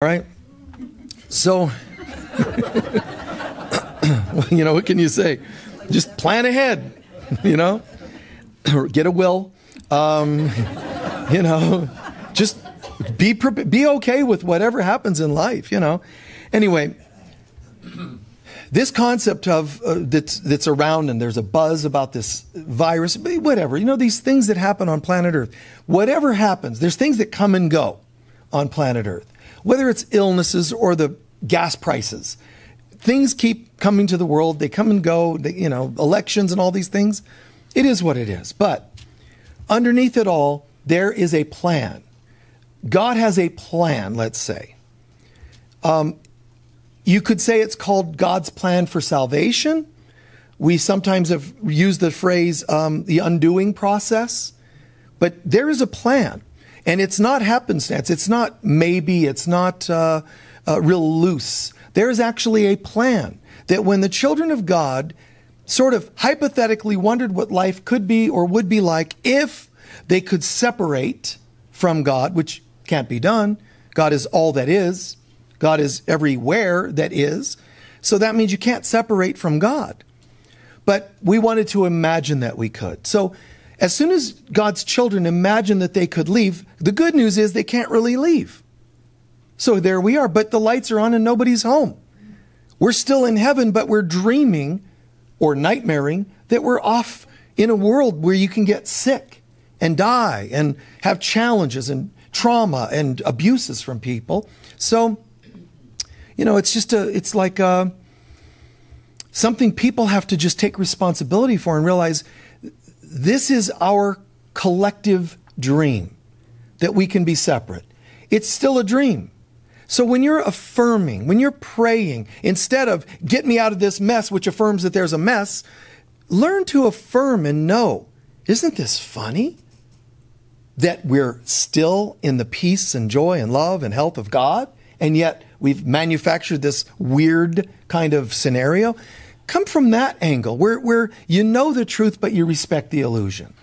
All right. So, what can you say? Just plan ahead, or get a will, just be okay with whatever happens in life, Anyway, this concept of that's around, and there's a buzz about this virus, whatever, these things that happen on planet Earth, whatever happens, there's things that come and go on planet Earth. Whether it's illnesses or the gas prices, things keep coming to the world. They come and go, elections and all these things. It is what it is. But underneath it all, there is a plan. God has a plan, let's say. You could say it's called God's plan for salvation. We sometimes have used the phrase the undoing process. But there is a plan. And it's not happenstance. It's not maybe. It's not real loose. There is actually a plan that when the children of God sort of hypothetically wondered what life could be or would be like if they could separate from God, which can't be done. God is all that is. God is everywhere that is. So that means you can't separate from God. But we wanted to imagine that we could. So as soon as God's children imagine that they could leave, the good news is they can't really leave. So there we are, but the lights are on and nobody's home. We're still in heaven, but we're dreaming or nightmaring that we're off in a world where you can get sick and die and have challenges and trauma and abuses from people. So, it's like something people have to just take responsibility for and realize this is our collective dream, that we can be separate. It's still a dream. So when you're affirming, when you're praying, instead of get me out of this mess, which affirms that there's a mess, learn to affirm and know, isn't this funny? That we're still in the peace and joy and love and health of God, and yet we've manufactured this weird kind of scenario. Come from that angle, where you know the truth, but you respect the illusion.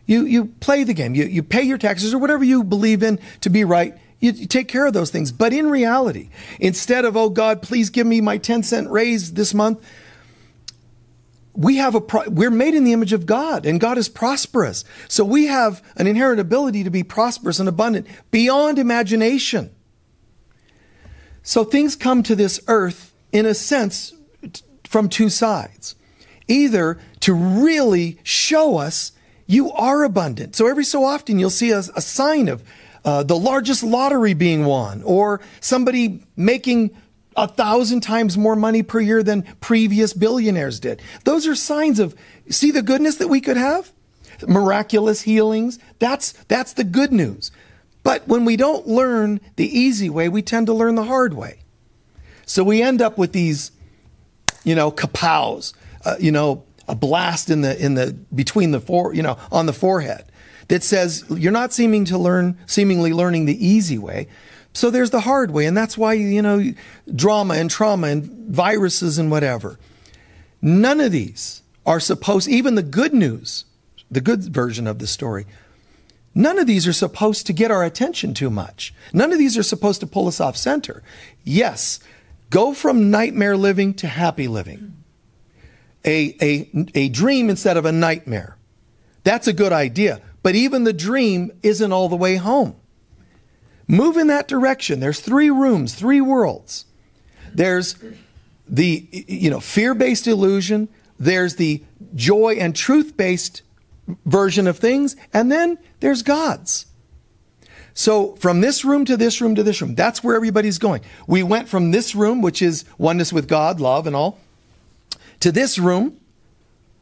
You play the game. You pay your taxes or whatever you believe in to be right. You take care of those things. But in reality, instead of, oh God, please give me my 10-cent raise this month, we're made in the image of God, and God is prosperous. So we have an inherent ability to be prosperous and abundant beyond imagination. So things come to this earth, in a sense, from two sides. Either to really show us you are abundant. So every so often you'll see a sign of the largest lottery being won, or somebody making 1,000 times more money per year than previous billionaires did. Those are signs of, see the goodness that we could have? Miraculous healings. That's the good news. But when we don't learn the easy way, we tend to learn the hard way. So we end up with these kapows, a blast between on the forehead that says you're not seemingly learning the easy way. So there's the hard way. And that's why, drama and trauma and viruses and whatever. None of these are supposed, even the good news, the good version of the story, none of these are supposed to get our attention too much. None of these are supposed to pull us off center. Yes, go from nightmare living to happy living. A dream instead of a nightmare. That's a good idea. But even the dream isn't all the way home. Move in that direction. There's 3 rooms, 3 worlds. There's the fear-based illusion. There's the joy and truth-based version of things. And then there's God's. So from this room to this room to this room, that's where everybody's going. We went from this room, which is oneness with God, love and all, to this room,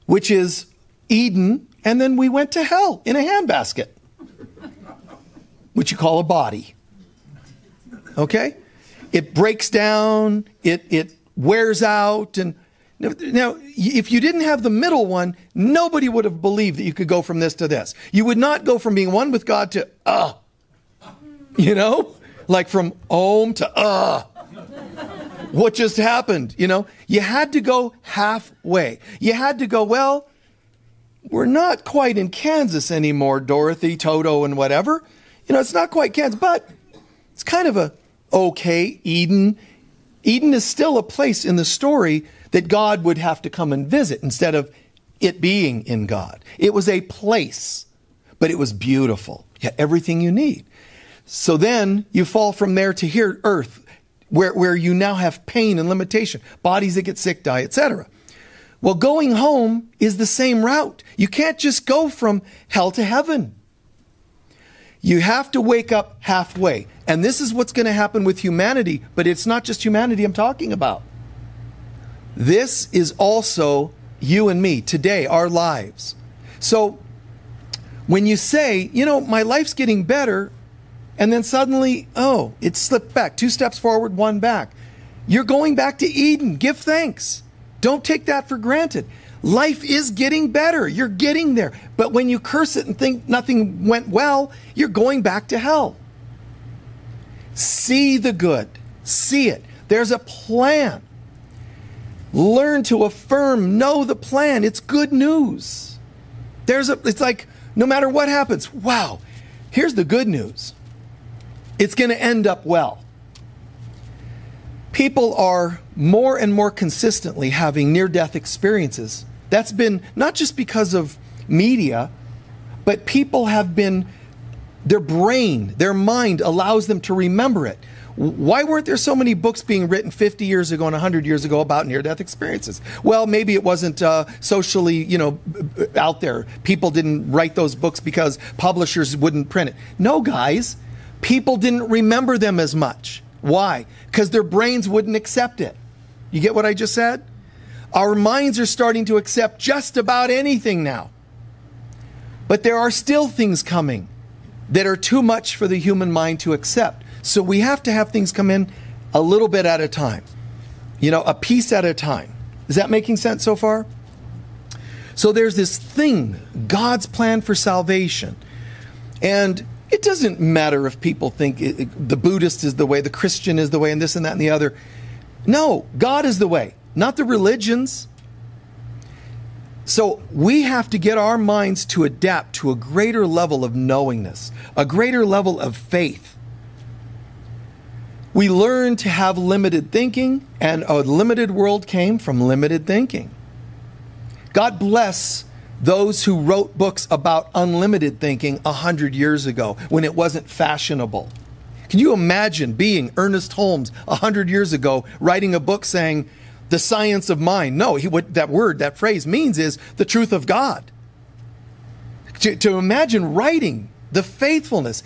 which is Eden, and then we went to hell in a handbasket, which you call a body. Okay? It breaks down, it wears out, and now, if you didn't have the middle one, nobody would have believed that you could go from this to this. You would not go from being one with God to like from om to what just happened? You had to go halfway. You had to go, well, we're not quite in Kansas anymore, Dorothy, Toto, and whatever. It's not quite Kansas, but it's kind of Okay, Eden is still a place in the story that God would have to come and visit instead of it being in God. It was a place, but it was beautiful. You had everything you need. So then you fall from there to here, earth, where you now have pain and limitation, bodies that get sick, die, etc. Well, going home is the same route. You can't just go from hell to heaven. You have to wake up halfway. And this is what's going to happen with humanity, but it's not just humanity I'm talking about. This is also you and me today, our lives. So when you say, my life's getting better, and then suddenly, it slipped back. 2 steps forward, 1 back. You're going back to Eden. Give thanks. Don't take that for granted. Life is getting better. You're getting there. But when you curse it and think nothing went well, you're going back to hell. See the good. See it. There's a plan. Learn to affirm, know the plan. It's good news. It's like, no matter what happens, wow, here's the good news. It's going to end up well. People are more and more consistently having near-death experiences. That's been not just because of media, but people have been, their brain, their mind allows them to remember it. Why weren't there so many books being written 50 years ago and 100 years ago about near-death experiences? Well, maybe it wasn't socially, out there. People didn't write those books because publishers wouldn't print it. No, guys, people didn't remember them as much. Why? Because their brains wouldn't accept it. You get what I just said? Our minds are starting to accept just about anything now. But there are still things coming that are too much for the human mind to accept. So we have to have things come in a little bit at a time. A piece at a time. Is that making sense so far? So there's this thing, God's plan for salvation. And it doesn't matter if people think the Buddhist is the way, the Christian is the way, and this and that and the other. No, God is the way, not the religions. So we have to get our minds to adapt to a greater level of knowingness, a greater level of faith. We learn to have limited thinking, and a limited world came from limited thinking. God bless those who wrote books about unlimited thinking 100 years ago when it wasn't fashionable. Can you imagine being Ernest Holmes 100 years ago writing a book saying the science of mind? No, what that phrase means is the truth of God. To imagine writing the faithfulness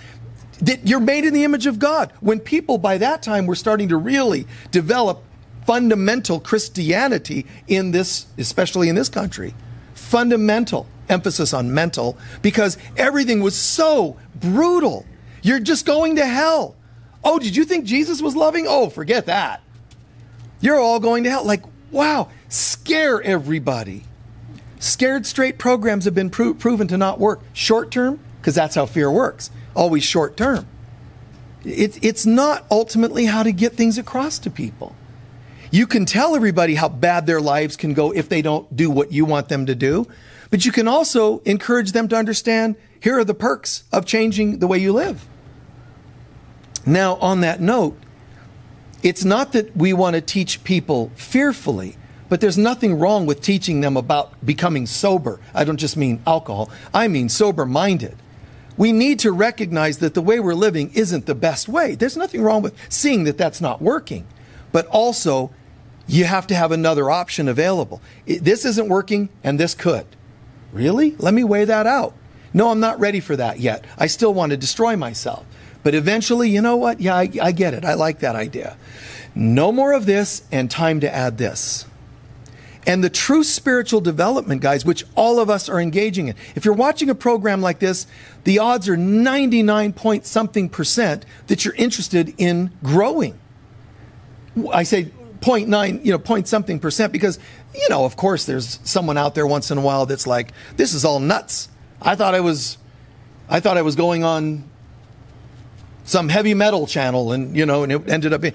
that you're made in the image of God, when people by that time were starting to really develop fundamental Christianity in this, especially in this country. Fundamental, emphasis on mental, because everything was so brutal. You're just going to hell. Oh, did you think Jesus was loving? Oh, forget that. You're all going to hell. Like, wow, scare everybody. Scared straight programs have been proven to not work. Short term, because that's how fear works. Always short term. It's not ultimately how to get things across to people. You can tell everybody how bad their lives can go if they don't do what you want them to do. But you can also encourage them to understand, here are the perks of changing the way you live. Now, on that note, it's not that we want to teach people fearfully, but there's nothing wrong with teaching them about becoming sober. I don't just mean alcohol. I mean sober-minded. We need to recognize that the way we're living isn't the best way. There's nothing wrong with seeing that that's not working. But also, you have to have another option available. This isn't working, and this could. Really? Let me weigh that out. No, I'm not ready for that yet. I still want to destroy myself. But eventually, you know what? Yeah, I get it. I like that idea. No more of this, and time to add this. And the true spiritual development, guys, which all of us are engaging in. If you're watching a program like this, the odds are 99-point-something% that you're interested in growing. I say 0.9, point-something% because, of course, there's someone out there once in a while that's like, this is all nuts. I thought I was going on some heavy metal channel and it ended up being,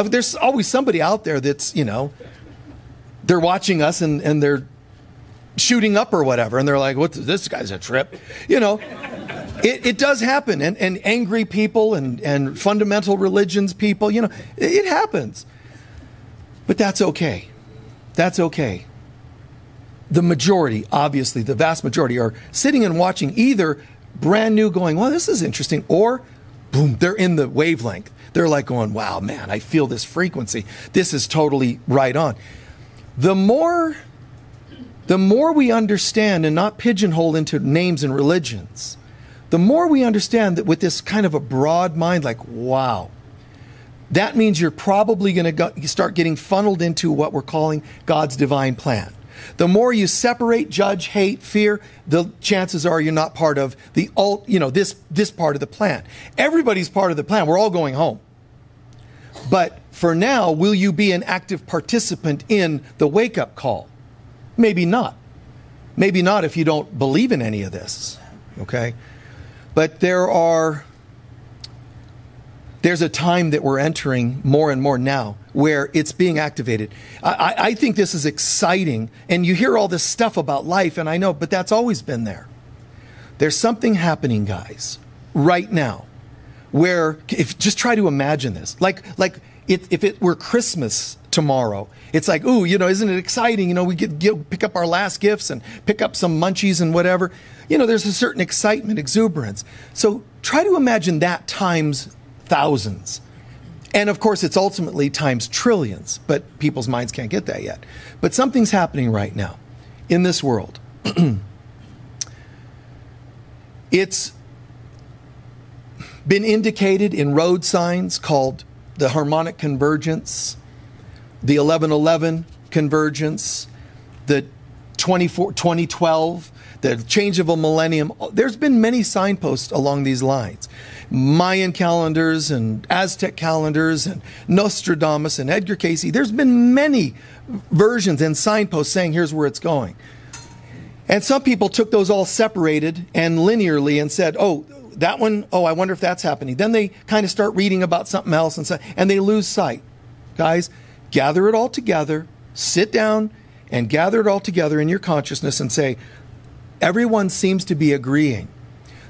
there's always somebody out there that's, they're watching us and they're shooting up or whatever. And they're like, this guy's a trip, It does happen. And angry people and fundamental religions people, it happens. But that's okay. That's okay. The majority, obviously, the vast majority are sitting and watching either brand new going, well, this is interesting, or boom, they're in the wavelength. They're like going, wow, man, I feel this frequency. This is totally right on. The more we understand and not pigeonhole into names and religions, the more we understand that with this kind of a broad mind, like, wow, that means you're probably going to start getting funneled into what we're calling God's divine plan. The more you separate, judge, hate, fear, the chances are you're not part of the this part of the plan. Everybody's part of the plan. We're all going home. But for now, will you be an active participant in the wake-up call? Maybe not. Maybe not if you don't believe in any of this. Okay? But there's a time that we're entering more and more now where it's being activated. I think this is exciting, and you hear all this stuff about life, and I know, but that's always been there. There's something happening, guys, right now, where, just try to imagine this. Like if it were Christmas tomorrow, it's like, ooh, isn't it exciting? We get pick up our last gifts and pick up some munchies and whatever. There's a certain excitement, exuberance. So try to imagine that times thousands. And of course, it's ultimately times trillions, but people's minds can't get that yet. But something's happening right now in this world. It's been indicated in road signs called the harmonic convergence, the 1111 convergence, the 2012, the change of a millennium. There's been many signposts along these lines. Mayan calendars and Aztec calendars and Nostradamus and Edgar Cayce. There's been many versions and signposts saying here's where it's going. And some people took those all separated and linearly and said, oh, that one, oh, I wonder if that's happening. Then they kind of start reading about something else and they lose sight. Guys, gather it all together, sit down and gather it all together in your consciousness and say, everyone seems to be agreeing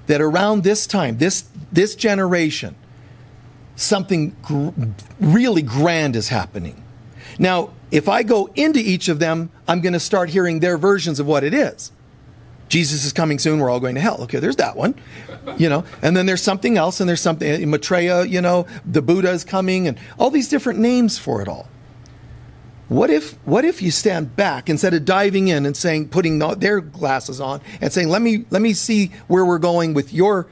that around this time, this generation, something really grand is happening. Now, if I go into each of them, I'm going to start hearing their versions of what it is. Jesus is coming soon, we're all going to hell. Okay, there's that one. And then there's something else, and there's something, Maitreya, the Buddha is coming, and all these different names for it all. What if you stand back instead of diving in and saying, putting their glasses on and saying, let me see where we're going with your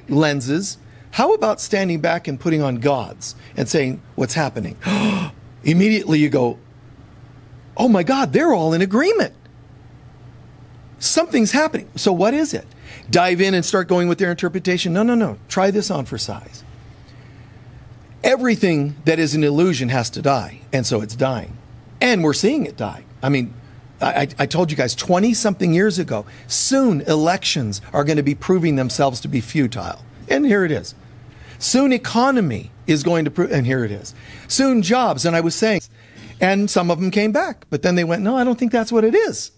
lenses. How about standing back and putting on God's and saying, what's happening? Immediately you go, oh my God, they're all in agreement. Something's happening. So what is it? Dive in and start going with their interpretation. No. Try this on for size. Everything that is an illusion has to die. And so it's dying. And we're seeing it die. I mean, I told you guys 20-something years ago, soon elections are going to be proving themselves to be futile. And here it is. Soon economy is going to prove, and here it is. Soon jobs, and I was saying, and some of them came back. But then they went, no, I don't think that's what it is.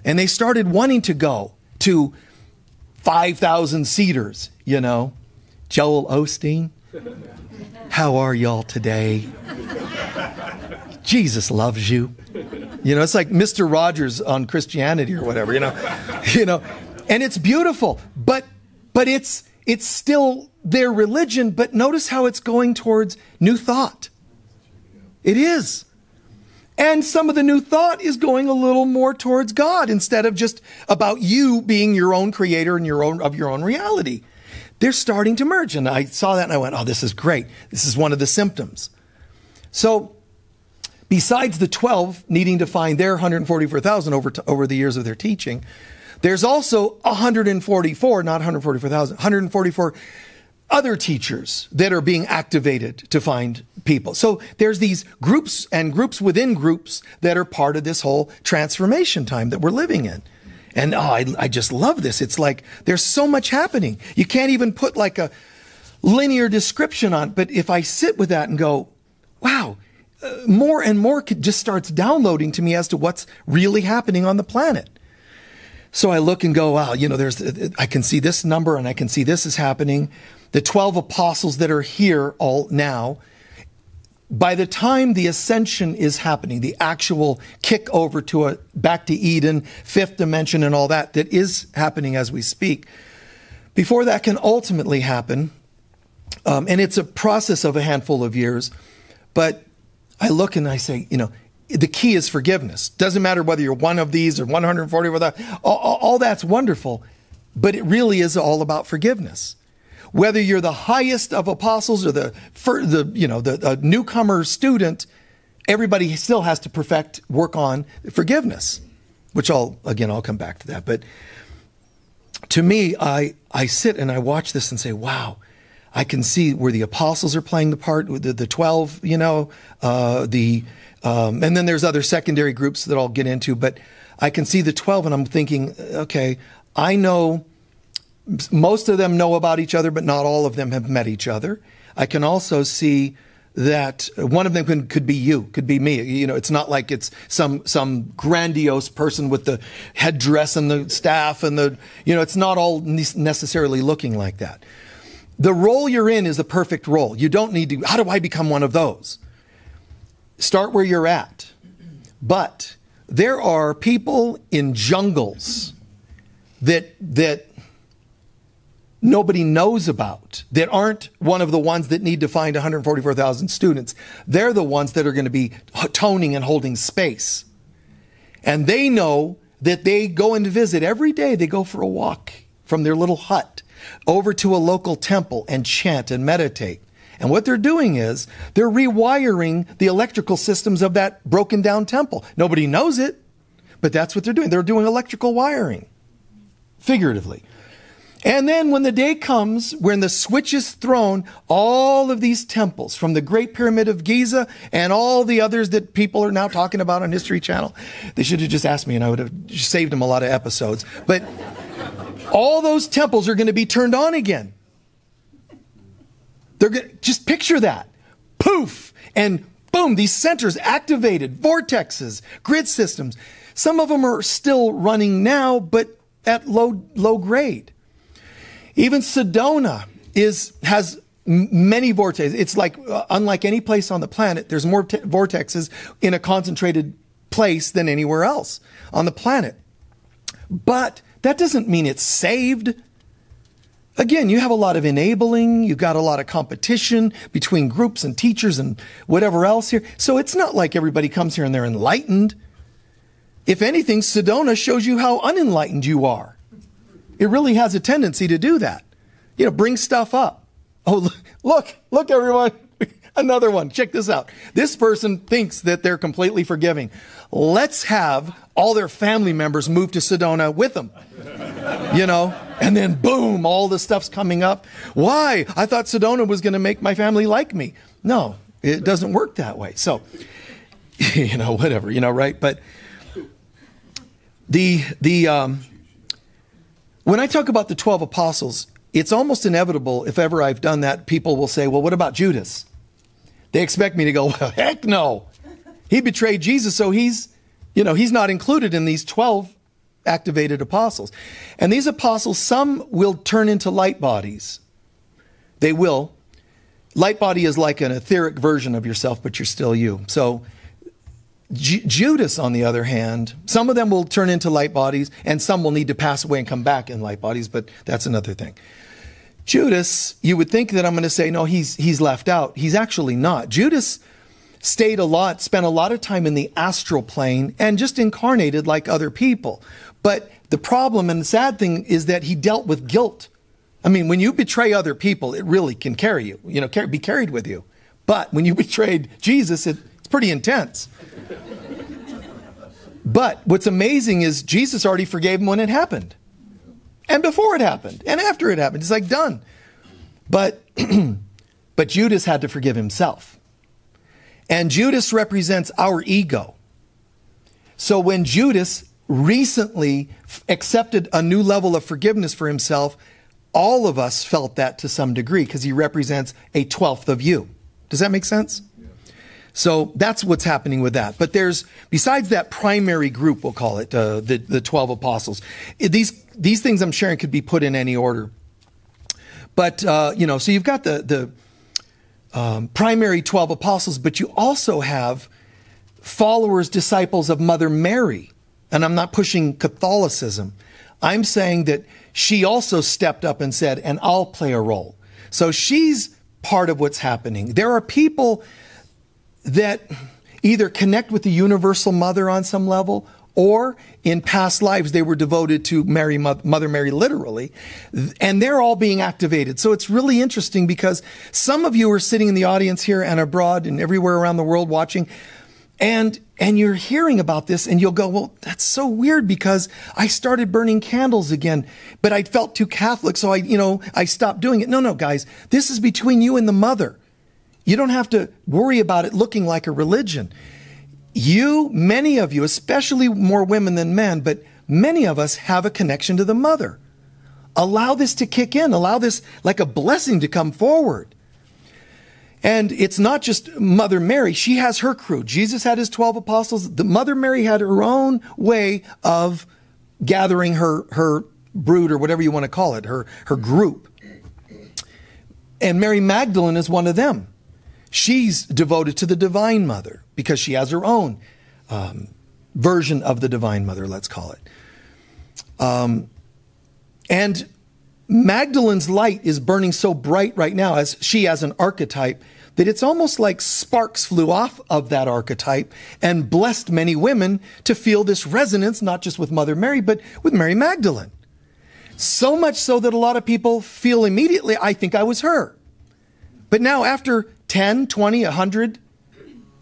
And they started wanting to go to 5,000 seaters, Joel Osteen. How are y'all today? Jesus loves you. It's like Mr. Rogers on Christianity or whatever, and it's beautiful, but it's still their religion, but notice how it's going towards new thought. It is. And some of the new thought is going a little more towards God instead of just about you being your own creator and your own reality. They're starting to merge. And I saw that and I went, oh, this is great. This is one of the symptoms. So besides the 12 needing to find their 144,000 over the years of their teaching, there's also 144, not 144,000, 144 other teachers that are being activated to find people. So there's these groups and groups within groups that are part of this whole transformation time that we're living in. And I just love this. It's like there's so much happening. You can't even put like a linear description on it. But if I sit with that and go, wow, more and more just starts downloading to me as to what's really happening on the planet. So I look and go, wow, I can see this number and I can see this is happening. The 12 apostles that are here all now, by the time the ascension is happening, the actual kick over to back to Eden, fifth dimension and all that is happening as we speak. Before that can ultimately happen, and it's a process of a handful of years, but I look and I say, the key is forgiveness. Doesn't matter whether you're one of these or 140 or that. All that's wonderful, but it really is all about forgiveness. Whether you're the highest of apostles or the newcomer student, everybody still has to work on forgiveness, which I'll come back to that. But to me, I sit and I watch this and say, wow, I can see where the apostles are playing the part, the 12, and then there's other secondary groups that I'll get into, but I can see the 12 and I'm thinking, okay, I know most of them know about each other, but not all of them have met each other. I can also see that one of them could be you, could be me. It's not like it's some grandiose person with the headdress and the staff and it's not all necessarily looking like that. The role you're in is the perfect role. You don't need to, how do I become one of those? Start where you're at. But there are people in jungles that nobody knows about, that aren't one of the ones that need to find 144,000 students. They're the ones that are going to be toning and holding space. And they know that they go and visit every day. They go for a walk from their little hut over to a local temple and chant and meditate. And what they're doing is they're rewiring the electrical systems of that broken down temple. Nobody knows it, but that's what they're doing. They're doing electrical wiring, figuratively. And then when the day comes, when the switch is thrown, all of these temples, from the Great Pyramid of Giza and all the others that people are now talking about on History Channel, they should have just asked me and I would have saved them a lot of episodes. But all those temples are going to be turned on again. They're going to, just picture that. Poof! And boom, these centers activated, vortexes, grid systems. Some of them are still running now, but at low grade. Even Sedona has many vortexes. It's like, unlike any place on the planet, there's more vortexes in a concentrated place than anywhere else on the planet. But that doesn't mean it's saved. Again, you have a lot of enabling, you've got a lot of competition between groups and teachers and whatever else here. So it's not like everybody comes here and they're enlightened. If anything, Sedona shows you how unenlightened you are. It really has a tendency to do that. Bring stuff up. Oh, look everyone. Another one. Check this out. This person thinks that they're completely forgiving. Let's have all their family members move to Sedona with them. And then boom, all the stuff's coming up. Why? I thought Sedona was going to make my family like me. No, it doesn't work that way. So, whatever, right? But when I talk about the 12 apostles, it's almost inevitable, if ever I've done that, people will say, well, what about Judas? They expect me to go, well, heck no. He betrayed Jesus, so he's not included in these 12 activated apostles. And these apostles, some will turn into light bodies. They will. Light body is like an etheric version of yourself, but you're still you. So Judas, on the other hand, some of them will turn into light bodies, and some will need to pass away and come back in light bodies, but that's another thing. Judas, you would think that I'm going to say, no, he's left out. He's actually not. Judas spent a lot of time in the astral plane and just incarnated like other people. But the problem and the sad thing is that he dealt with guilt. I mean, when you betray other people, it really can carry you, be carried with you. But when you betrayed Jesus, it's pretty intense. But what's amazing is Jesus already forgave him when it happened. And before it happened. And after it happened. It's like done. But Judas had to forgive himself. And Judas represents our ego. So when Judas recently accepted a new level of forgiveness for himself, all of us felt that to some degree because he represents a 12th of you. Does that make sense? Yeah. So that's what's happening with that. But besides that primary group, we'll call it, the 12 apostles, these things I'm sharing could be put in any order. But, so you've got the primary 12 apostles, but you also have followers, disciples of Mother Mary. And I'm not pushing Catholicism. I'm saying that she also stepped up and said, and I'll play a role. So she's part of what's happening. There are people that either connect with the universal mother on some level, or in past lives they were devoted to Mother Mary literally, and they're all being activated. So it's really interesting because some of you are sitting in the audience here and abroad and everywhere around the world watching, and you're hearing about this and you'll go, well, that's so weird because I started burning candles again, but I felt too Catholic, so I stopped doing it. No, guys, this is between you and the mother. You don't have to worry about it looking like a religion. Many of you, especially more women than men, but many of us have a connection to the mother. Allow this to kick in. Allow this like a blessing to come forward. And it's not just Mother Mary. She has her crew. Jesus had his 12 apostles. The Mother Mary had her own way of gathering her brood, or whatever you want to call it, her group. And Mary Magdalene is one of them. She's devoted to the Divine Mother because she has her own version of the Divine Mother, let's call it. And Magdalene's light is burning so bright right now as she has an archetype that it's almost like sparks flew off of that archetype and blessed many women to feel this resonance, not just with Mother Mary, but with Mary Magdalene. So much so that a lot of people feel immediately, I think I was her. But now after 10, 20, 100,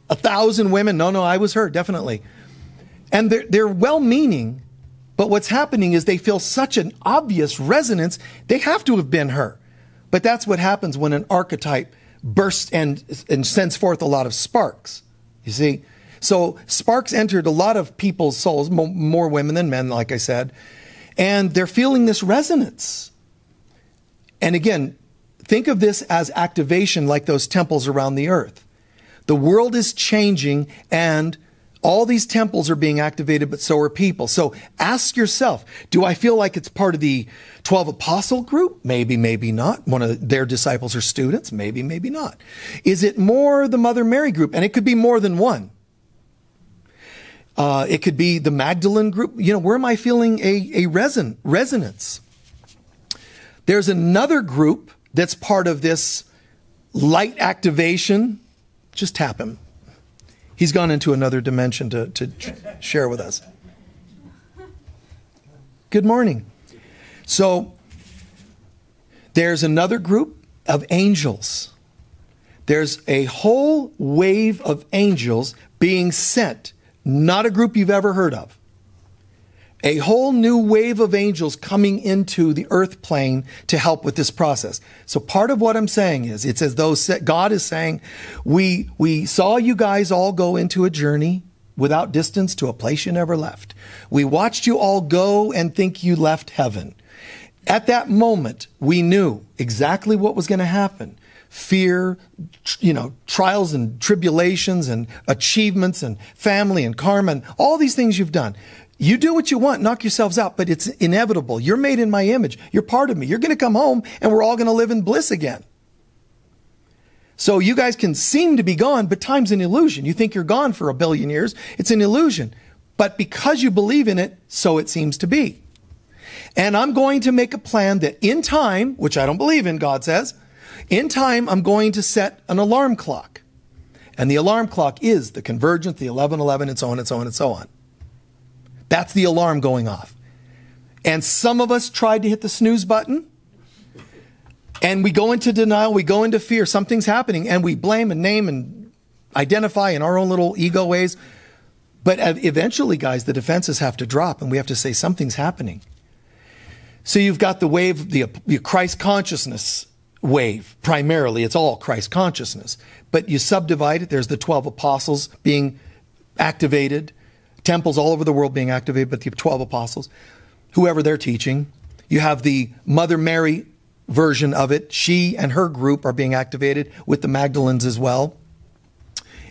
1,000 women, no, I was her, definitely. And they're well-meaning, but what's happening is they feel such an obvious resonance, they have to have been her. But that's what happens when an archetype bursts and sends forth a lot of sparks, you see. So sparks entered a lot of people's souls, more women than men, like I said, and they're feeling this resonance. And again, think of this as activation, like those temples around the earth. The world is changing and all these temples are being activated, but so are people. So ask yourself, do I feel like it's part of the 12 apostle group? Maybe, maybe not. One of their disciples or students? Maybe, maybe not. Is it more the Mother Mary group? And it could be more than one. It could be the Magdalene group. Where am I feeling a resonance? There's another group that's part of this light activation. Just tap him. He's gone into another dimension to share with us. Good morning. So there's another group of angels. There's a whole wave of angels being sent. Not a group you've ever heard of. A whole new wave of angels coming into the earth plane to help with this process. So part of what I'm saying is, it's as though God is saying, we saw you guys all go into a journey without distance to a place you never left. We watched you all go and think you left heaven. At that moment, we knew exactly what was going to happen. Fear, trials and tribulations and achievements and family and karma and all these things you've done. You do what you want, knock yourselves out, but it's inevitable. You're made in my image. You're part of me. You're going to come home and we're all going to live in bliss again. So you guys can seem to be gone, but time's an illusion. You think you're gone for 1 billion years. It's an illusion. But because you believe in it, so it seems to be. And I'm going to make a plan that in time, which I don't believe in, God says, in time, I'm going to set an alarm clock. And the alarm clock is the convergence, the 11:11, and so on and so on and so on. That's the alarm going off. And some of us tried to hit the snooze button. And we go into denial. We go into fear. Something's happening. And we blame and name and identify in our own little ego ways. But eventually, guys, the defenses have to drop. And we have to say something's happening. So you've got the wave, the Christ consciousness wave. Primarily, it's all Christ consciousness. But you subdivide it. There's the 12 apostles being activated. Temples all over the world being activated, but the 12 apostles, whoever they're teaching. You have the Mother Mary version of it. She and her group are being activated with the Magdalenes as well.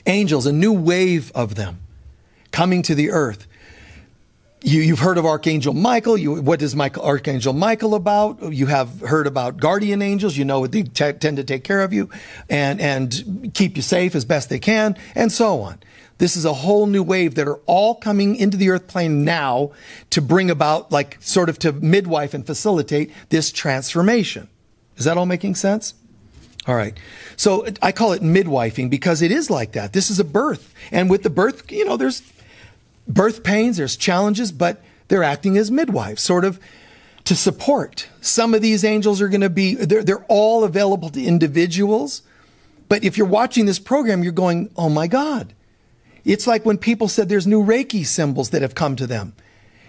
Angels, a new wave of them coming to the earth. You've heard of Archangel Michael. What is Archangel Michael about? You have heard about guardian angels. You know they tend to take care of you and keep you safe as best they can, and so on. This is a whole new wave that are all coming into the earth plane now to bring about, like, sort of to midwife and facilitate this transformation. Is that all making sense? All right. So I call it midwifing because it is like that. This is a birth. And with the birth, there's birth pains, there's challenges, but they're acting as midwives, sort of to support. Some of these angels are going to be, they're all available to individuals. But if you're watching this program, you're going, oh my God. It's like when people said there's new Reiki symbols that have come to them.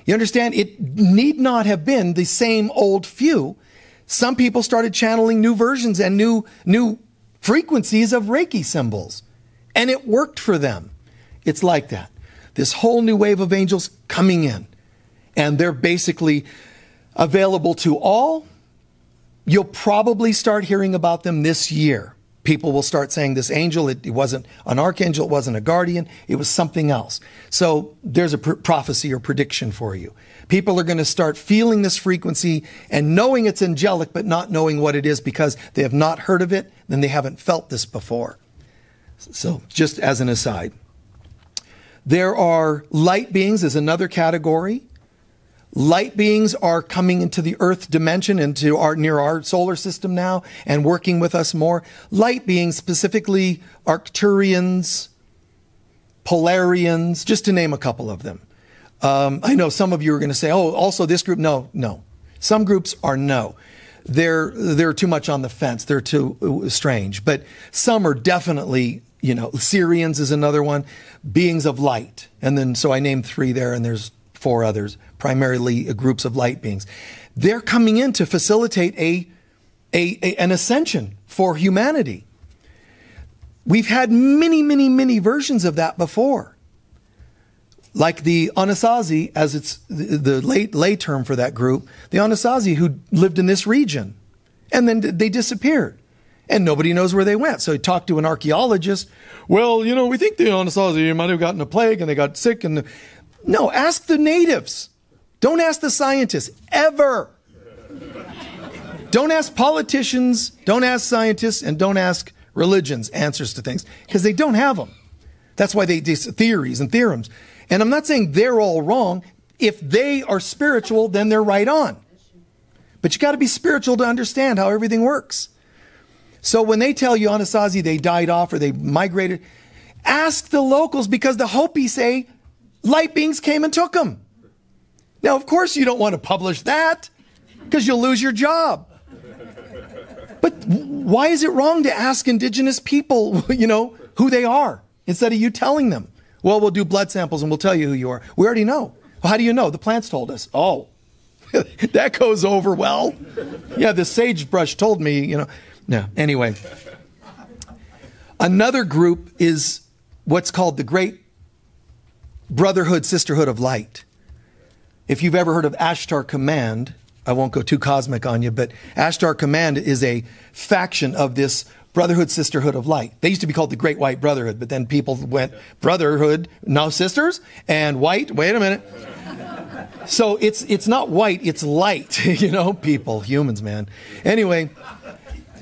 You understand? It need not have been the same old few. Some people started channeling new versions and new frequencies of Reiki symbols. And it worked for them. It's like that. This whole new wave of angels coming in. And they're basically available to all. You'll probably start hearing about them this year. People will start saying this angel, it wasn't an archangel, it wasn't a guardian, it was something else. So there's a prophecy or prediction for you. People are going to start feeling this frequency and knowing it's angelic, but not knowing what it is because they have not heard of it, then they haven't felt this before. So just as an aside. There are light beings as another category. Light beings are coming into the earth dimension, into near our solar system now, and working with us more. Light beings, specifically Arcturians, Polarians, just to name a couple of them. I know some of you are going to say, oh, also this group. No. Some groups are no. They're too much on the fence. They're too strange. But some are definitely, Syrians is another one, beings of light. And then, so I named 3 there, and there's 4 others, primarily groups of light beings. They're coming in to facilitate an ascension for humanity. We've had many versions of that before. Like the Anasazi, as it's the lay term for that group, the Anasazi who lived in this region. And then they disappeared. And nobody knows where they went. So he talked to an archaeologist. Well, we think the Anasazi might have gotten a plague and they got sick. No, ask the natives. Don't ask the scientists, ever. Don't ask politicians, don't ask scientists, and don't ask religions answers to things, because they don't have them. That's why they do theories and theorems. And I'm not saying they're all wrong. If they are spiritual, then they're right on. But you got to be spiritual to understand how everything works. So when they tell you Anasazi they died off or they migrated, ask the locals, because the Hopi say light beings came and took them. Now, of course, you don't want to publish that because you'll lose your job. But why is it wrong to ask indigenous people, who they are instead of you telling them? Well, we'll do blood samples and we'll tell you who you are. We already know. Well, how do you know? The plants told us. Oh, that goes over well. Yeah, the sagebrush told me, No, anyway. Another group is what's called the Great Brotherhood, Sisterhood of Light. If you've ever heard of Ashtar Command, I won't go too cosmic on you, but Ashtar Command is a faction of this Brotherhood, Sisterhood of Light. They used to be called the Great White Brotherhood, but then people went, Brotherhood, no sisters, and white, wait a minute. So it's not white, it's light, people, humans, man. Anyway,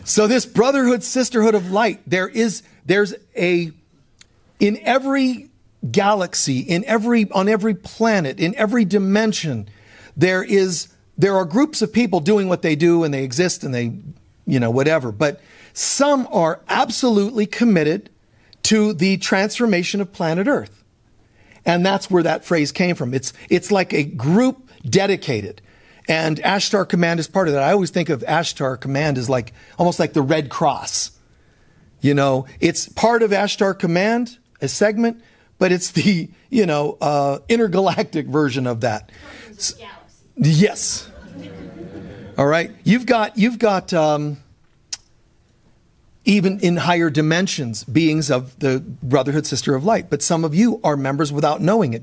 so this Brotherhood, Sisterhood of Light, there's in every galaxy, on every planet, in every dimension, there are groups of people doing what they do, and they exist, and they, whatever. But some are absolutely committed to the transformation of planet Earth. And that's where that phrase came from. It's like a group dedicated. And Ashtar Command is part of that. I always think of Ashtar Command as almost like the Red Cross. It's part of Ashtar Command, a segment, but it's the, intergalactic version of that. Yes. All right. You've got even in higher dimensions, beings of the Brotherhood, Sister of Light. But some of you are members without knowing it.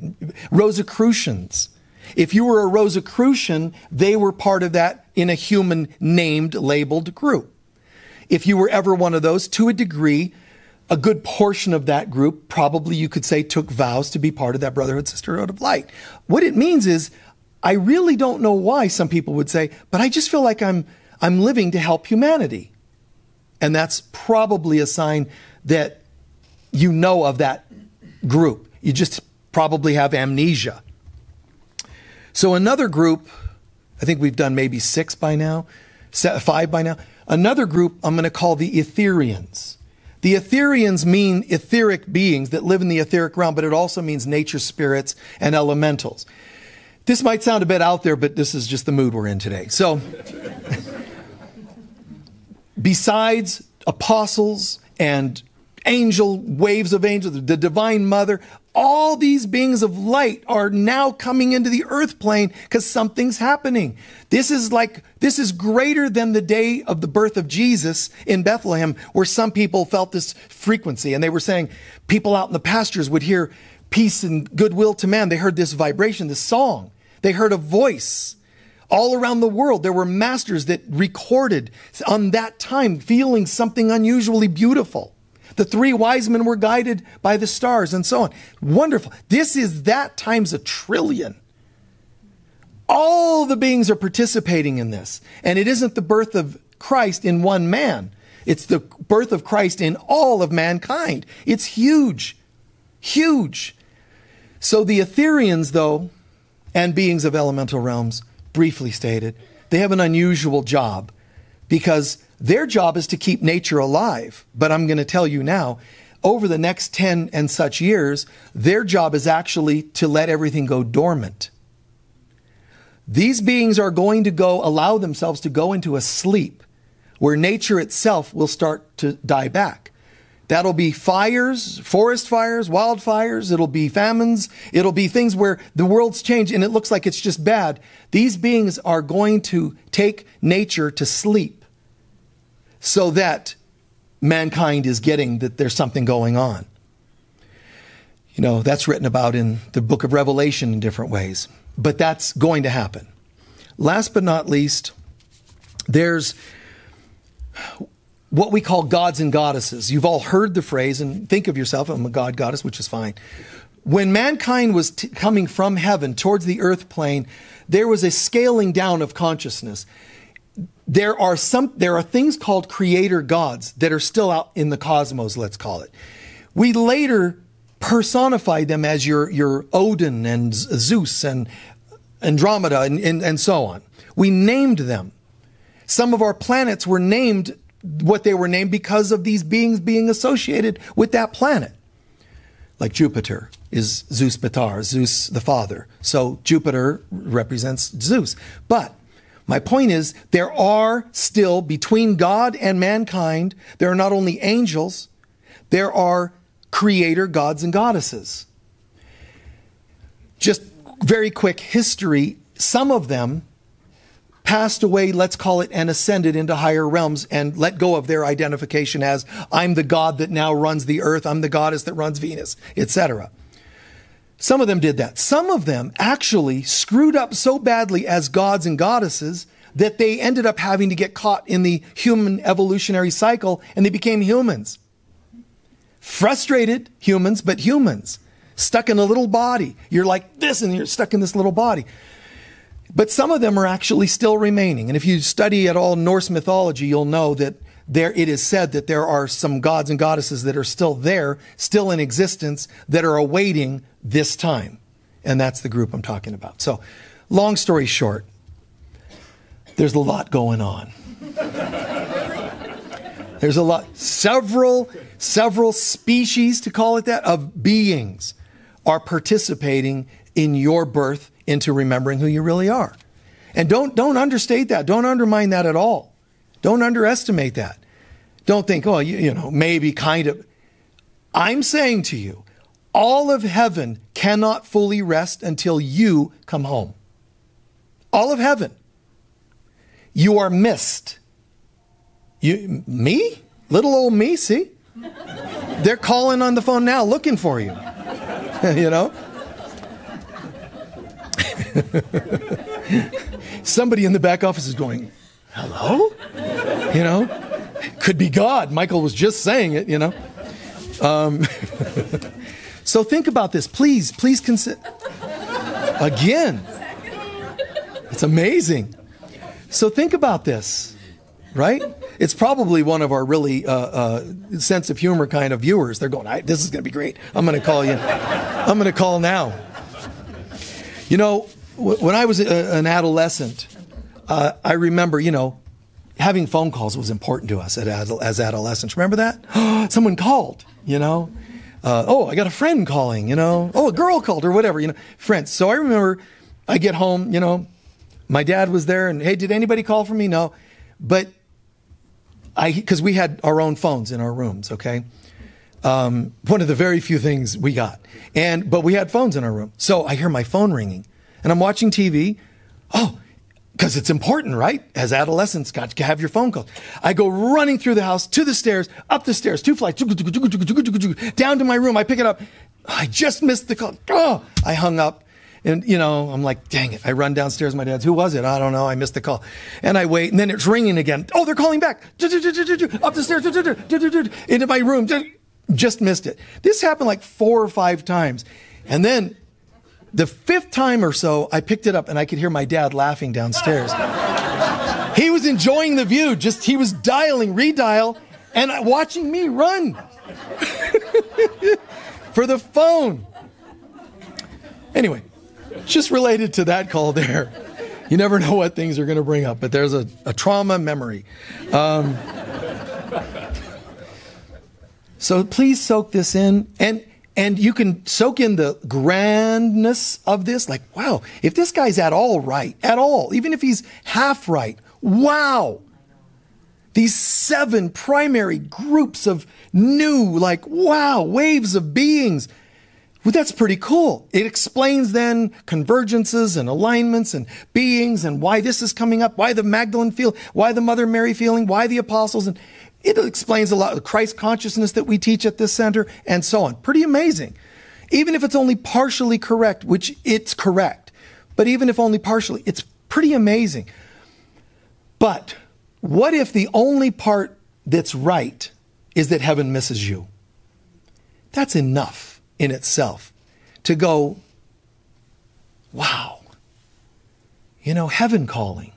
Rosicrucians. If you were a Rosicrucian, they were part of that in a human named, labeled group. If you were ever one of those, to a degree, a good portion of that group, probably you could say, took vows to be part of that Brotherhood, Sisterhood of Light. What it means is, I really don't know why some people would say, but I just feel like I'm living to help humanity. And that's probably a sign that you know of that group. You just probably have amnesia. So another group, I think we've done maybe 5 by now. Another group I'm going to call the Ethereans. The Ethereans mean etheric beings that live in the etheric realm, but it also means nature spirits and elementals. This might sound a bit out there, but this is just the mood we're in today. So, besides apostles and waves of angels, the divine mother, all these beings of light are now coming into the earth plane because something's happening. This is greater than the day of the birth of Jesus in Bethlehem, where some people felt this frequency. And they were saying people out in the pastures would hear peace and goodwill to man. They heard this vibration, this song. They heard a voice. All around the world, there were masters that recorded on that time feeling something unusually beautiful. The 3 wise men were guided by the stars and so on. Wonderful. This is that times 1 trillion. All the beings are participating in this. And it isn't the birth of Christ in one man. It's the birth of Christ in all of mankind. It's huge. Huge. So the Ethereans, though, and beings of elemental realms, briefly stated, they have an unusual job because their job is to keep nature alive. But I'm going to tell you now, over the next 10 and such years, their job is actually to let everything go dormant. These beings are going to allow themselves to go into a sleep where nature itself will start to die back. That'll be fires, forest fires, wildfires. It'll be famines. It'll be things where the world's changed and it looks like it's just bad. These beings are going to take nature to sleep so that mankind is getting that there's something going on. You know, that's written about in the book of Revelation in different ways. But that's going to happen. Last but not least, there's what we call gods and goddesses. You've all heard the phrase, and think of yourself, I'm a god, goddess, which is fine. When mankind was coming from heaven towards the earth plane, there was a scaling down of consciousness. There are things called creator gods that are still out in the cosmos, let's call it. We later personified them as your Odin and Zeus and Andromeda and so on. We named them. Some of our planets were named what they were named because of these beings being associated with that planet. Like Jupiter is Zeus Batar, Zeus the father. So Jupiter represents Zeus. But my point is, there are still, between God and mankind, there are not only angels, there are creator gods and goddesses. Just very quick history. Some of them passed away, let's call it, and ascended into higher realms and let go of their identification as, I'm the god that now runs the earth, I'm the goddess that runs Venus, etc. Some of them did that. Some of them actually screwed up so badly as gods and goddesses that they ended up having to get caught in the human evolutionary cycle and they became humans. Frustrated humans, but humans. Stuck in a little body. You're like this and you're stuck in this little body. But some of them are actually still remaining. And if you study at all Norse mythology, you'll know that it is said that there are some gods and goddesses that are still there, still in existence, that are awaiting this time. And that's the group I'm talking about. So, long story short, there's a lot going on. There's a lot, several species, to call it that, of beings are participating in your birth into remembering who you really are. And don't understate that. Don't undermine that at all. Don't underestimate that. Don't think, oh, you know, maybe kind of. I'm saying to you, all of heaven cannot fully rest until you come home. All of heaven. You are missed. Me? Little old me, see? They're calling on the phone now looking for you. You know? Somebody in the back office is going, hello? You know? Could be God. Michael was just saying it, you know? So think about this. Please consider. Again. It's amazing. So think about this, right? It's probably one of our really sense of humor kind of viewers. They're going, this is going to be great. I'm going to call you. I'm going to call now. You know, when I was an adolescent, I remember, having phone calls was important to us as adolescents. Remember that? Someone called, I got a friend calling, a girl called or whatever, friends. So I remember I get home, my dad was there and, hey, did anybody call for me? No. But because we had our own phones in our rooms, okay? One of the very few things we got. But we had phones in our room. So I hear my phone ringing and I'm watching TV. Oh, because it's important, right? As adolescents, got to have your phone call. I go running through the house, to the stairs, up the stairs, 2 flights, down to my room. I pick it up. I just missed the call. Oh, I hung up. And, I'm like, dang it. I run downstairs. My dad's, who was it? I don't know. I missed the call. And I wait. And then it's ringing again. Oh, they're calling back. Up the stairs. Into my room. Just missed it. This happened like 4 or 5 times. And then the 5th time or so, I picked it up and I could hear my dad laughing downstairs. He was enjoying the view. He was dialing, redial, and watching me run for the phone. Anyway, just related to that call there. You never know what things are going to bring up, but there's a trauma memory. So please soak this in. And you can soak in the grandness of this. Like, wow, if this guy's at all right, at all, even if he's half right, wow. These 7 primary groups of new, waves of beings. Well, that's pretty cool. It explains then convergences and alignments and beings and why this is coming up, why the Magdalene feel, why the Mother Mary feeling, why the apostles. And it explains a lot of the Christ consciousness that we teach at this center and so on. Pretty amazing. Even if it's only partially correct, which it's correct, but even if only partially, it's pretty amazing. But what if the only part that's right is that heaven misses you? That's enough in itself to go, wow, heaven calling.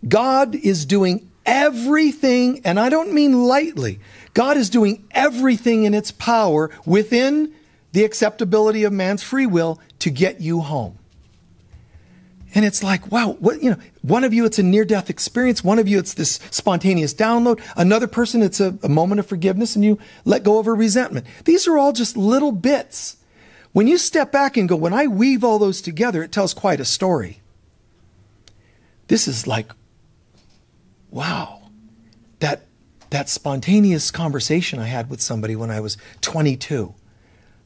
God is doing everything, and I don't mean lightly. God is doing everything in its power within the acceptability of man's free will to get you home. And it's like, wow, one of you, it's a near-death experience. One of you, it's this spontaneous download. Another person, it's a moment of forgiveness and you let go of a resentment. These are all just little bits. When you step back and go, when I weave all those together, it tells quite a story. This is like, wow, that spontaneous conversation I had with somebody when I was 22,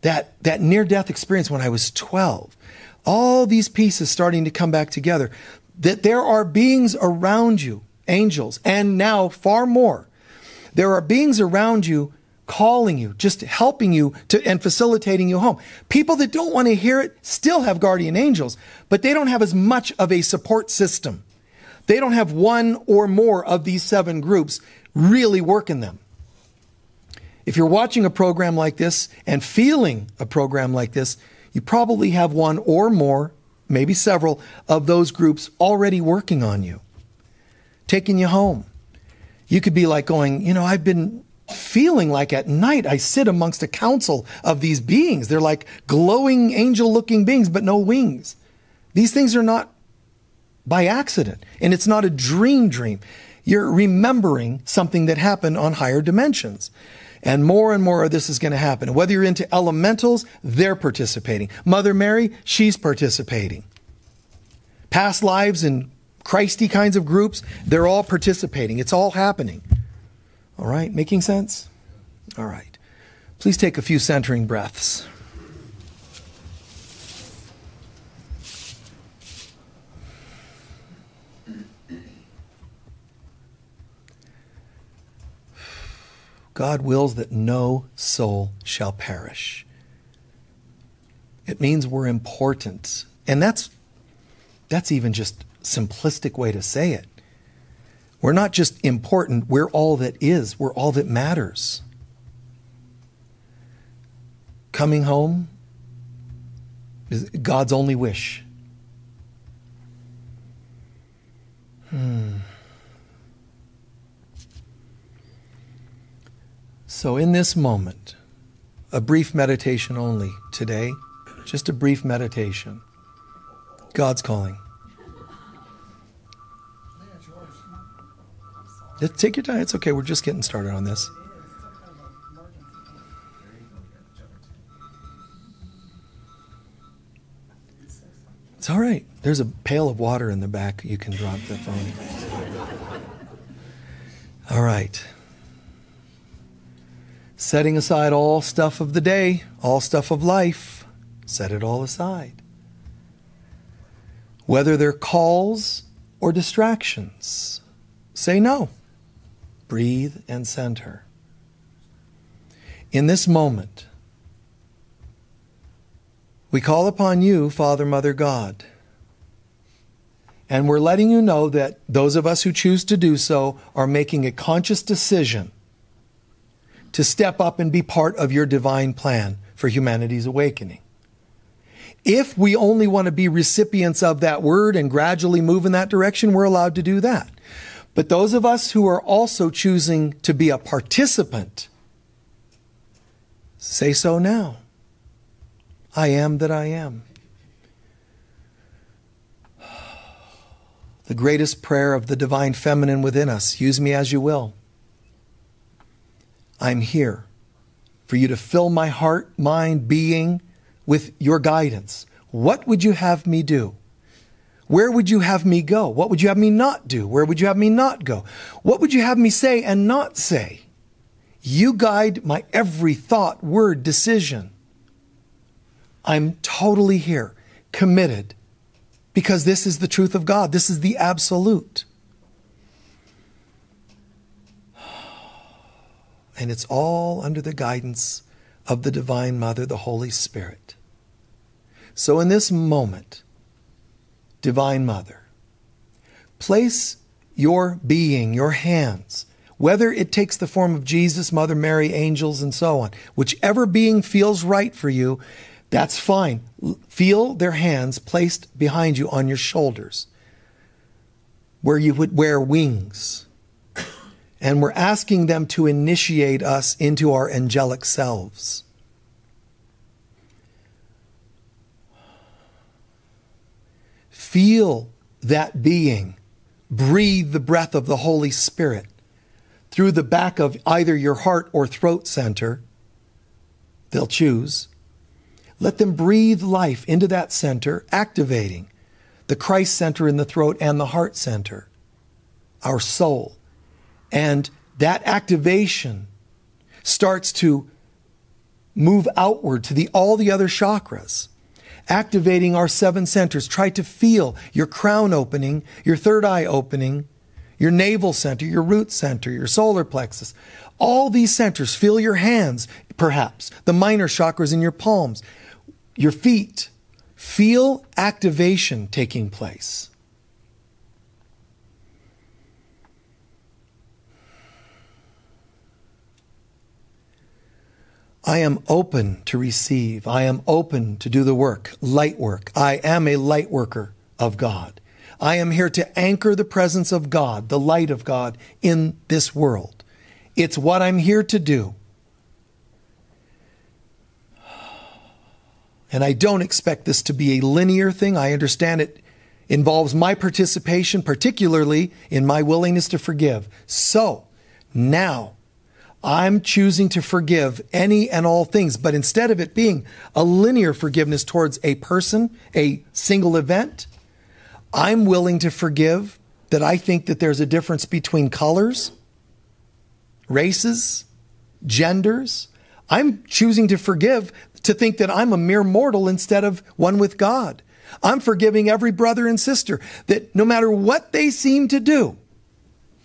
that near-death experience when I was 12, all these pieces starting to come back together, that there are beings around you, angels, and now far more. There are beings around you calling you, just helping you and facilitating you home. People that don't want to hear it still have guardian angels, but they don't have as much of a support system. They don't have one or more of these 7 groups really working them. If you're watching a program like this and feeling a program like this, you probably have one or more, maybe several, of those groups already working on you, taking you home. You could be like going, I've been feeling like at night I sit amongst a council of these beings. They're like glowing angel-looking beings, but no wings. These things are not by accident, and it's not a dream. You're remembering something that happened on higher dimensions. And more of this is going to happen. And whether you're into elementals, they're participating. Mother Mary, she's participating. Past lives and Christy kinds of groups, they're all participating. It's all happening. All right, making sense? All right. Please take a few centering breaths. God wills that no soul shall perish. It means we're important. And that's even just a simplistic way to say it. We're not just important, we're all that is. We're all that matters. coming home is God's only wish. So in this moment, a brief meditation only today, just a brief meditation. God's calling. Take your time. It's okay. We're just getting started on this. It's all right. There's a pail of water in the back. You can drop the phone. All right. Setting aside all stuff of the day, all stuff of life. Set it all aside. Whether they're calls or distractions, say no. Breathe and center. In this moment, we call upon you, Father, Mother, God. And we're letting you know that those of us who choose to do so are making a conscious decision to step up and be part of your divine plan for humanity's awakening. If we only want to be recipients of that word and gradually move in that direction, we're allowed to do that. But those of us who are also choosing to be a participant, say so now. I am that I am. The greatest prayer of the divine feminine within us, use me as you will. I'm here for you to fill my heart, mind, being with your guidance. What would you have me do? Where would you have me go? What would you have me not do? Where would you have me not go? What would you have me say and not say? You guide my every thought, word, decision. I'm totally here, committed, because this is the truth of God. This is the absolute. And it's all under the guidance of the Divine Mother, the Holy Spirit. So in this moment, Divine Mother, place your being, your hands, whether it takes the form of Jesus, Mother Mary, angels, and so on, whichever being feels right for you, that's fine. Feel their hands placed behind you on your shoulders, where you would wear wings. And we're asking them to initiate us into our angelic selves. Feel that being. Breathe the breath of the Holy Spirit through the back of either your heart or throat center. They'll choose. Let them breathe life into that center, activating the Christ center in the throat and the heart center, our soul. And that activation starts to move outward to all the other chakras, activating our 7 centers. Try to feel your crown opening, your third eye opening, your navel center, your root center, your solar plexus. All these centers. Feel your hands, perhaps, the minor chakras in your palms, your feet. Feel activation taking place. I am open to receive. I am open to do the work, light work. I am a light worker of God. I am here to anchor the presence of God, the light of God in this world. It's what I'm here to do. And I don't expect this to be a linear thing. I understand it involves my participation, particularly in my willingness to forgive. So now, I'm choosing to forgive any and all things, but instead of it being a linear forgiveness towards a person, a single event, I'm willing to forgive that I think that there's a difference between colors, races, genders. I'm choosing to forgive to think that I'm a mere mortal instead of one with God. I'm forgiving every brother and sister that no matter what they seem to do,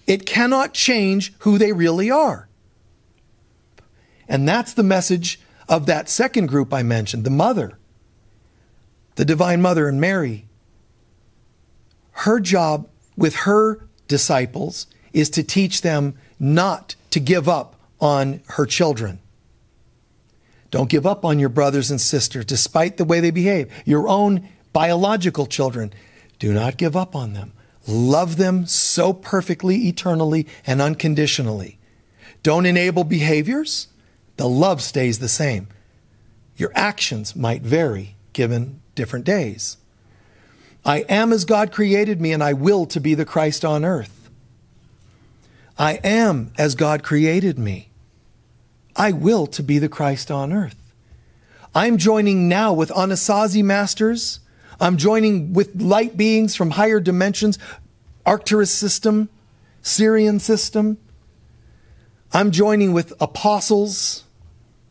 it cannot change who they really are. And that's the message of that second group I mentioned, the mother, the Divine Mother and Mary. Her job with her disciples is to teach them not to give up on her children, Don't give up on your brothers and sisters, despite the way they behave. Your own biological children, do not give up on them. Love them so perfectly, eternally, and unconditionally. Don't enable behaviors. The love stays the same. Your actions might vary given different days. I am as God created me, and I will to be the Christ on earth. I am as God created me. I will to be the Christ on earth. I'm joining now with Anasazi masters. I'm joining with light beings from higher dimensions, Arcturus system, Syrian system. I'm joining with apostles.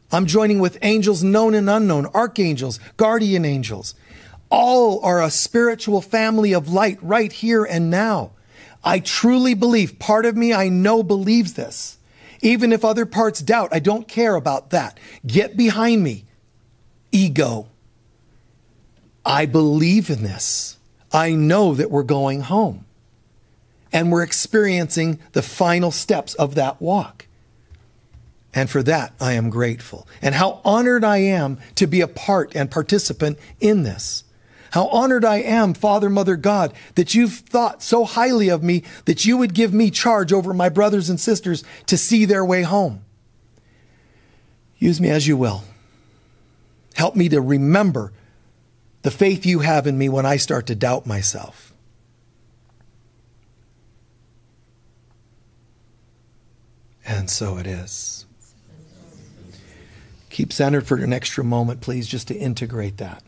I'm joining with angels known and unknown, archangels, guardian angels. All are a spiritual family of light right here and now. I truly believe, part of me I know believes this. Even if other parts doubt, I don't care about that. Get behind me, ego. I believe in this. I know that we're going home. And we're experiencing the final steps of that walk. And for that, I am grateful. And how honored I am to be a part and participant in this. How honored I am, Father, Mother, God, that you've thought so highly of me that you would give me charge over my brothers and sisters to see their way home. Use me as you will. Help me to remember the faith you have in me when I start to doubt myself. And so it is. Keep centered for an extra moment, please, just to integrate that.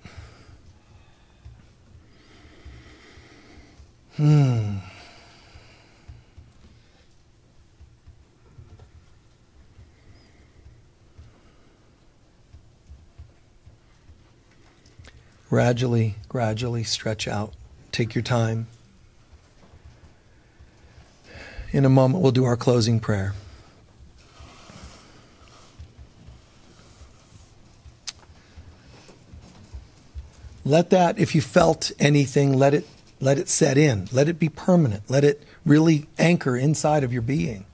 Gradually stretch out. Take your time. In a moment, we'll do our closing prayer. Let that, if you felt anything, let it set in. Let it be permanent. Let it really anchor inside of your being.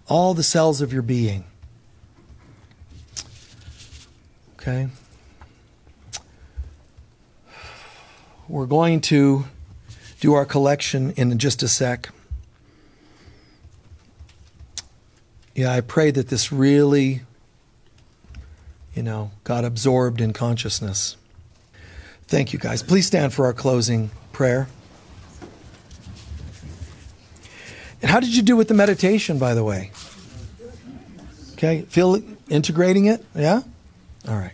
All the cells of your being. Okay? We're going to do our collection in just a sec. Yeah, I pray that this really, got absorbed in consciousness. Thank you, guys. Please stand for our closing prayer. And how did you do with the meditation, by the way? Okay, feel integrating it? Yeah? All right.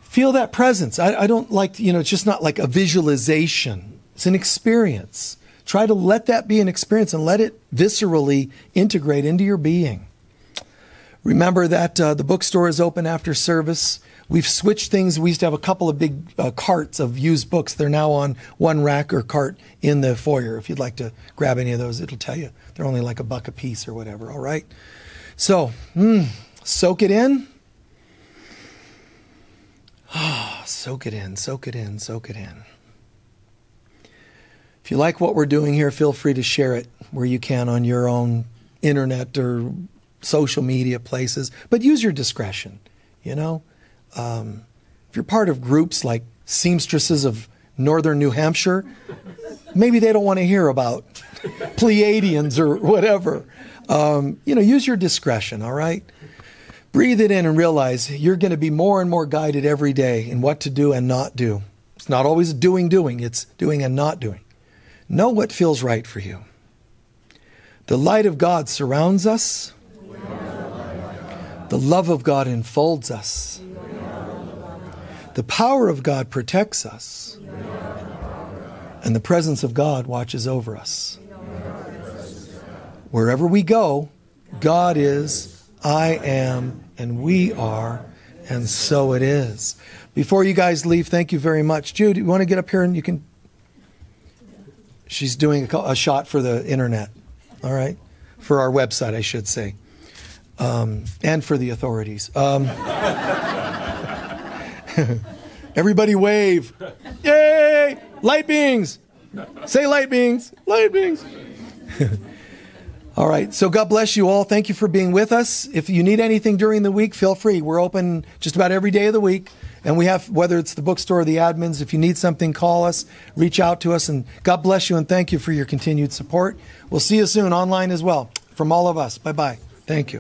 Feel that presence. I don't like, it's just not like a visualization. It's an experience. Try to let that be an experience and let it viscerally integrate into your being. Remember that the bookstore is open after service. We've switched things. We used to have a couple of big carts of used books. They're now on one rack or cart in the foyer. If you'd like to grab any of those, it'll tell you. They're only like $1 a piece or whatever, all right? So, soak it in. Soak it in, soak it in, soak it in. If you like what we're doing here, feel free to share it where you can on your own internet or social media places. But use your discretion, If you're part of groups like Seamstresses of Northern New Hampshire, maybe they don't want to hear about Pleiadians or whatever. Use your discretion, all right? Breathe it in and realize you're going to be more and more guided every day in what to do and not do. It's not always doing, it's doing and not doing. Know what feels right for you. The light of God surrounds us. The love of God enfolds us. The power of God protects us. And the presence of God watches over us. Wherever we go, God is, I am, and we are, and so it is. Before you guys leave, thank you very much. Jude, you want to get up here and you can... She's doing a shot for the internet, all right? For our website, I should say. And for the authorities. Everybody wave. Yay! Light beings! Say light beings. Light beings. All right. So God bless you all. Thank you for being with us. If you need anything during the week, feel free. We're open just about every day of the week. And we have, whether it's the bookstore or the admins, if you need something, call us, reach out to us. And God bless you and thank you for your continued support. We'll see you soon online as well from all of us. Bye-bye. Thank you.